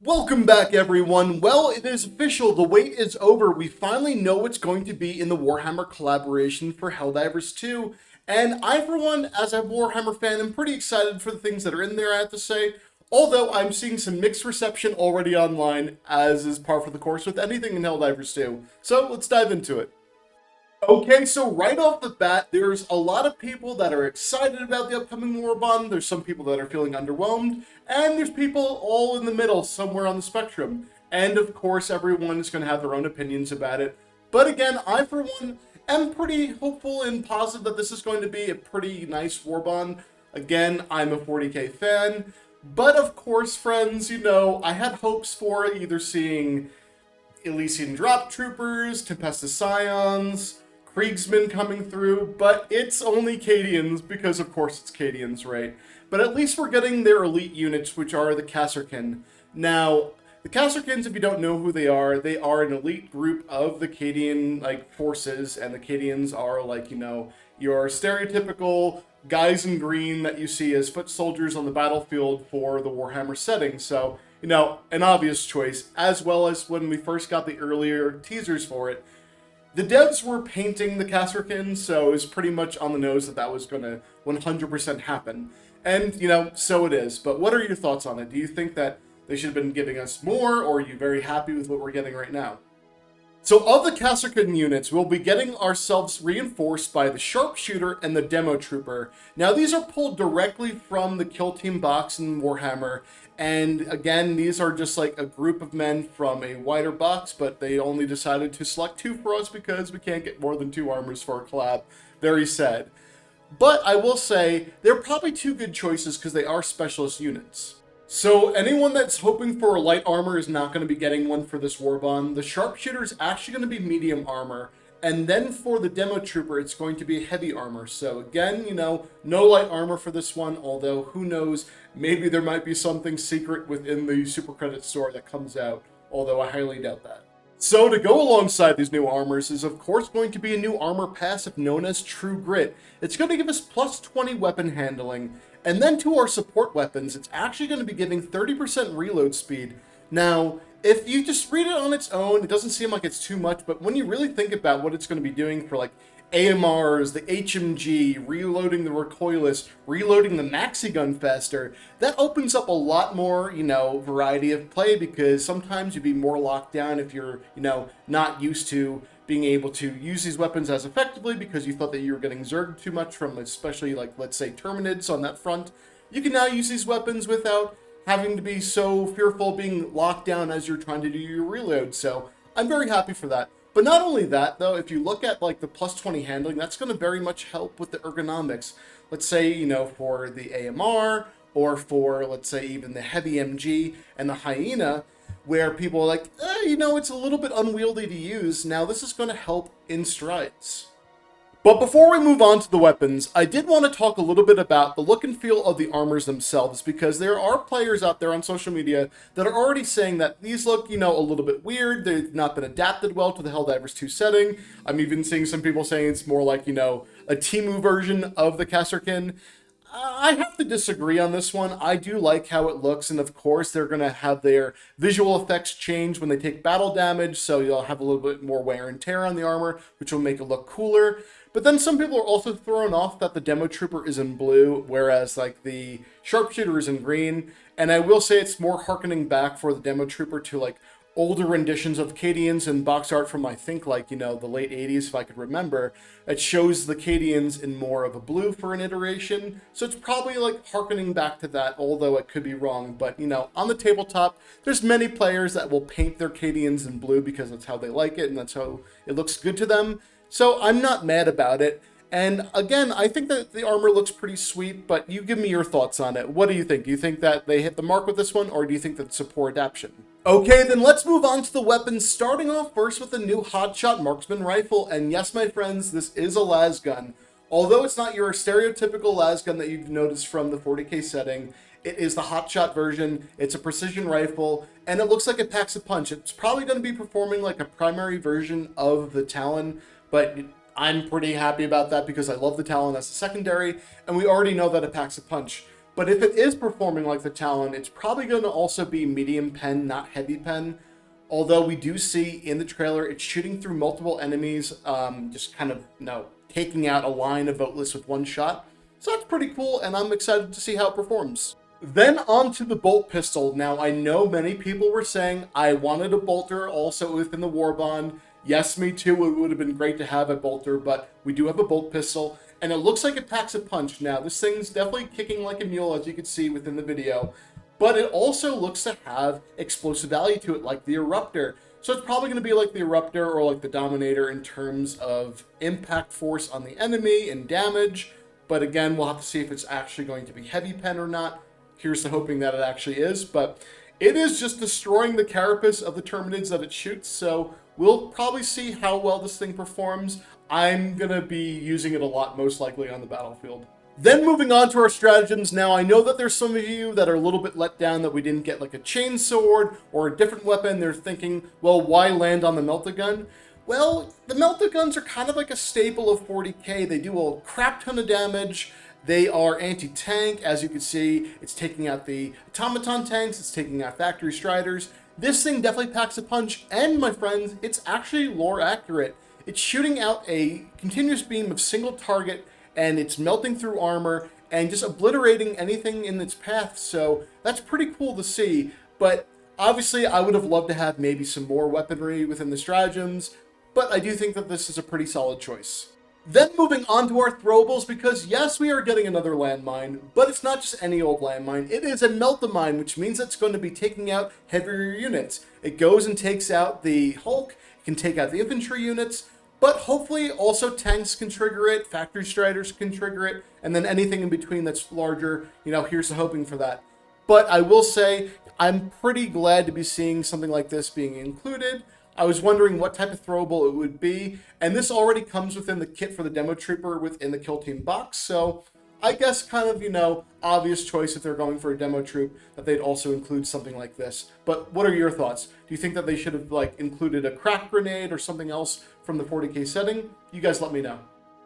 Welcome back, everyone. Well, it is official. The wait is over. We finally know what's going to be in the Warhammer collaboration for Helldivers 2. And I, for one, as a Warhammer fan, am pretty excited for the things that are in there, I have to say. Although I'm seeing some mixed reception already online, as is par for the course with anything in Helldivers 2. So let's dive into it. Okay, so right off the bat, there's a lot of people that are excited about the upcoming warbond. There's some people that are feeling underwhelmed, and there's people all in the middle, somewhere on the spectrum. And of course, everyone is going to have their own opinions about it. But again, I, for one, am pretty hopeful and positive that this is going to be a pretty nice warbond. Again, I'm a 40k fan. But of course, friends, I had hopes for either seeing Elysian Drop Troopers, Tempestus Scions, Kriegsmen coming through, but it's only Cadians, because of course it's Cadians, right? But at least we're getting their elite units, which are the Kasrkin. Now, the Kasrkins, if you don't know who they are an elite group of the Cadian, forces, and the Cadians are, your stereotypical guys in green that you see as foot soldiers on the battlefield for the Warhammer setting, so, an obvious choice, as well as when we first got the earlier teasers for it. The devs were painting the Kasrkin, so it was pretty much on the nose that was going to 100% happen. And, so it is. But what are your thoughts on it? Do you think that they should have been giving us more, or are you very happy with what we're getting right now? So of the Kasrkin units, we'll be getting ourselves reinforced by the Sharpshooter and the Demo Trooper. Now these are pulled directly from the Kill Team box in Warhammer, and again, these are just like a group of men from a wider box, but they only decided to select two for us because we can't get more than 2 armors for a collab. Very sad. But I will say, they're probably 2 good choices because they are specialist units. So anyone that's hoping for a light armor is not going to be getting one for this warbond. The Sharpshooter is actually going to be medium armor, and then for the Demo Trooper, it's going to be heavy armor. So again, no light armor for this one, although who knows, maybe there might be something secret within the Super Credit store that comes out, although I highly doubt that. So to go alongside these new armors is of course going to be a new armor passive known as True Grit. It's going to give us plus 20 weapon handling, and then to our support weapons, it's actually going to be giving 30% reload speed. Now, if you just read it on its own, it doesn't seem like it's too much, but when you really think about what it's going to be doing for AMRs, the HMG, reloading the recoilless, reloading the maxi gun faster, that opens up a lot more, variety of play, because sometimes you'd be more locked down if you're, not used to being able to use these weapons as effectively because you thought that you were getting zerged too much from, especially, let's say, Terminids on that front. You can now use these weapons without having to be so fearful of being locked down as you're trying to do your reload, so I'm very happy for that. But not only that, though, if you look at the plus 20 handling, that's going to very much help with the ergonomics. Let's say, for the AMR, or for, let's say, even the heavy MG and the Hyena, where people are like, it's a little bit unwieldy to use. Now, this is going to help in strides. But before we move on to the weapons, I did want to talk a little bit about the look and feel of the armors themselves, because there are players out there on social media that are already saying that these look, a little bit weird, they've not been adapted well to the Helldivers 2 setting. I'm even seeing some people saying it's more like, a Temu version of the Kasrkin. I have to disagree on this one. I do like how it looks, and of course they're going to have their visual effects change when they take battle damage, so you'll have a little bit more wear and tear on the armor, which will make it look cooler. But then some people are also thrown off that the Demo Trooper is in blue, whereas the Sharpshooter is in green. And I will say it's more harkening back for the Demo Trooper to older renditions of Cadians and box art from, I think, the late 80s, if I could remember. It shows the Cadians in more of a blue for an iteration. So it's probably harkening back to that, although it could be wrong. But, on the tabletop, there's many players that will paint their Cadians in blue because that's how they like it and that's how it looks good to them. So I'm not mad about it. And again, I think that the armor looks pretty sweet, but you give me your thoughts on it. What do you think? Do you think that they hit the mark with this one, or do you think that it's a poor adaptation? Okay, then let's move on to the weapons, starting off first with the new Hotshot Marksman Rifle. And yes, my friends, this is a las gun. Although it's not your stereotypical las gun that you've noticed from the 40k setting, it is the Hotshot version. It's a precision rifle, and it looks like it packs a punch. It's probably going to be performing like a primary version of the Talon, but I'm pretty happy about that because I love the Talon as a secondary, and we already know that it packs a punch. But if it is performing like the Talon, it's probably going to also be medium pen, not heavy pen. Although we do see in the trailer, it's shooting through multiple enemies, just kind of, taking out a line of voteless with one shot. So that's pretty cool, and I'm excited to see how it performs. Then on to the bolt pistol. Now, I know many people were saying I wanted a bolter also within the warbond. Yes, me too. It would have been great to have a bolter, but we do have a bolt pistol, and it looks like it packs a punch. Now, this thing's definitely kicking like a mule, as you can see within the video, but it also looks to have explosive value to it, like the Eruptor. So it's probably going to be like the Eruptor or like the Dominator in terms of impact force on the enemy and damage. But again, we'll have to see if it's actually going to be heavy pen or not. Here's the hoping that it actually is. But it is just destroying the carapace of the Terminids that it shoots. So we'll probably see how well this thing performs. I'm going to be using it a lot, most likely on the battlefield. Then moving on to our stratagems. Now, I know that there's some of you that are a little bit let down that we didn't get like a chainsword or a different weapon. They're thinking, well, why land on the melta-gun? Well, the melta-guns are kind of like a staple of 40k. They do a crap ton of damage. They are anti-tank. As you can see, it's taking out the automaton tanks. It's taking out factory striders. This thing definitely packs a punch. And, my friends, it's actually lore accurate. It's shooting out a continuous beam of single target, and it's melting through armor and just obliterating anything in its path. So that's pretty cool to see. But obviously, I would have loved to have maybe some more weaponry within the stratagems, but I do think that this is a pretty solid choice. Then moving on to our throwables, because yes, we are getting another landmine, but it's not just any old landmine. It is a melta-mine, which means it's going to be taking out heavier units. It goes and takes out the Hulk, it can take out the infantry units, but hopefully also tanks can trigger it, factory striders can trigger it, and then anything in between that's larger, here's the hoping for that. But I will say, I'm pretty glad to be seeing something like this being included. I was wondering what type of throwable it would be, and this already comes within the kit for the demo trooper within the kill team box, so I guess kind of, obvious choice if they're going for a demo troop, that they'd also include something like this. But what are your thoughts? Do you think that they should have, included a crack grenade or something else from the 40k setting? You guys let me know.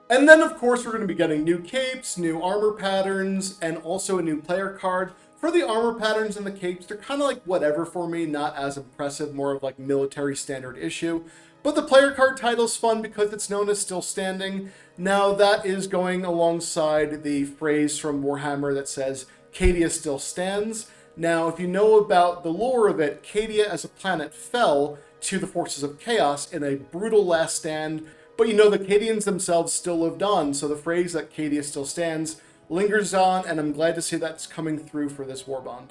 And then, of course, we're going to be getting new capes, new armor patterns, and also a new player card. For the armor patterns and the capes, they're kind of like whatever for me, not as impressive, more of like military standard issue. But the player card title's fun because it's known as Still Standing. Now, that is going alongside the phrase from Warhammer that says, Cadia still stands. Now, if you know about the lore of it, Cadia as a planet fell to the forces of chaos in a brutal last stand, but the Cadians themselves still lived on, so the phrase that Cadia still stands lingers on, and I'm glad to see that's coming through for this warbond.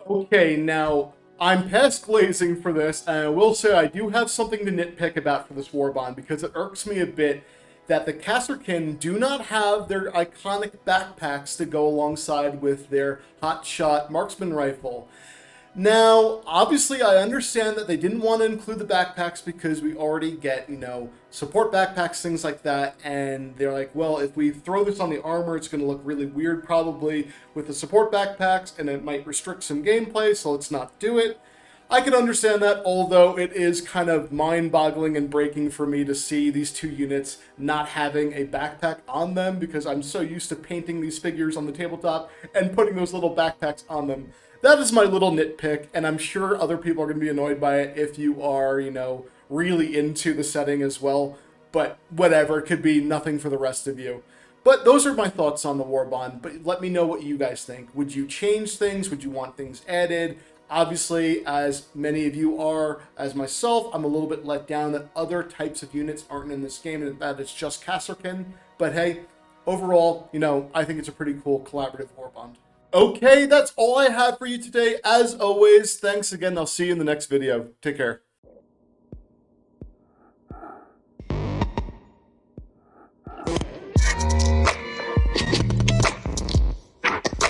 Okay, now, I'm past glazing for this, and I will say I do have something to nitpick about for this warbond, because it irks me a bit that the Kasrkin do not have their iconic backpacks to go alongside with their hotshot marksman rifle. Now, obviously, I understand that they didn't want to include the backpacks because we already get, support backpacks, things like that, and they're like, well, if we throw this on the armor, it's going to look really weird probably with the support backpacks, and it might restrict some gameplay, so let's not do it. I can understand that, although it is kind of mind-boggling and breaking for me to see these two units not having a backpack on them, because I'm so used to painting these figures on the tabletop and putting those little backpacks on them. That is my little nitpick, and I'm sure other people are going to be annoyed by it if you are, really into the setting as well. But whatever, it could be nothing for the rest of you. But those are my thoughts on the warbond, but let me know what you guys think. Would you change things? Would you want things added? Obviously, as many of you are, as myself, I'm a little bit let down that other types of units aren't in this game and that it's just Kasrkin. But hey, overall, I think it's a pretty cool collaborative warbond. Okay, that's all I have for you today. As always, thanks again. I'll see you in the next video. Take care.